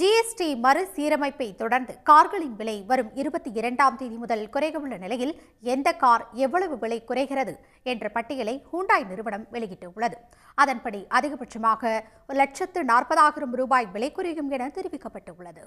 GST மறுசீரமைப்பை தொடர்ந்து கார்களின் விலை வரும் 22ஆம் தேதி முதல் குறையவுள்ள நிலையில் எந்த கார் எவ்வளவு விலை குறைகிறது என்ற பட்டியலை ஹூண்டாய் நிறுவனம் வெளியிட்டுள்ளது. அதன்படி அதிகபட்சமாக ரூபாய் விலை குறையும் என தெரிவிக்கப்பட்டுள்ளது.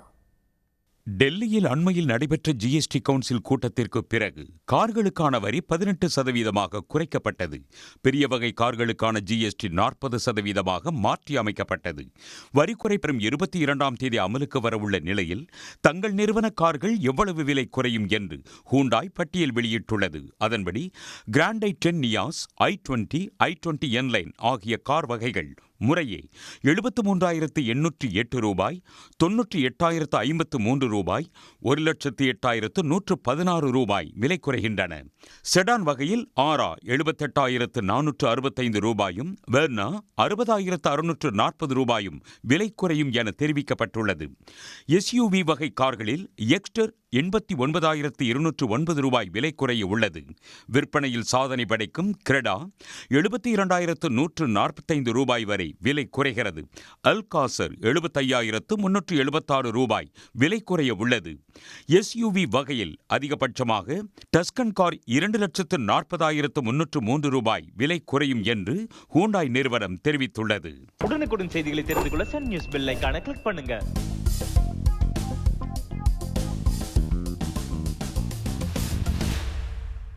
டெல்லியில் அண்மையில் நடைபெற்ற ஜிஎஸ்டி கவுன்சில் கூட்டத்திற்கு பிறகு கார்களுக்கான வரி 18% குறைக்கப்பட்டது. பெரிய வகை கார்களுக்கான ஜிஎஸ்டி 40% மாற்றி அமைக்கப்பட்டது. வரி குறைப்பு 22ஆம் தேதி அமலுக்கு வரவுள்ள நிலையில் தங்கள் நிறுவன கார்கள் எவ்வளவு விலை குறையும் என்று ஹூண்டாய் பட்டியல் வெளியிட்டுள்ளது. அதன்படி Grand i10 Nios, i20, i20 N Line ஆகிய கார் வகைகள் முறையே ரூபாய் 98,853 ரூபாய், 1,08,116 ரூபாய் விலை குறைகின்றன. செடான் வகையில் ஆரா 78,465 ரூபாயும், வெர்னா 60,640 ரூபாயும் விலை குறையும் என தெரிவிக்கப்பட்டுள்ளது. எஸ்யூவி வகை கார்களில் எக்ஸ்டர் 89,209 ரூபாய் விலை குறைய உள்ளது. விற்பனையில் சாதனை படைக்கும் கிரெடா 72,145 ரூபாய் வரை விலை குறைகிறது. அல்காசர் 75,376 ரூபாய் விலை குறைய உள்ளது. எஸ்யூவி வகையில் அதிகபட்சமாக டஸ்கன் கார் 2,40,303 ரூபாய் விலை குறையும் என்று ஹூண்டாய் நிறுவனம் தெரிவித்துள்ளது. உடனுக்குடன் செய்திகளை தெரிந்து கொள்ள சன் நியூஸ் பெல் ஐகானை கிளிக் பண்ணுங்க.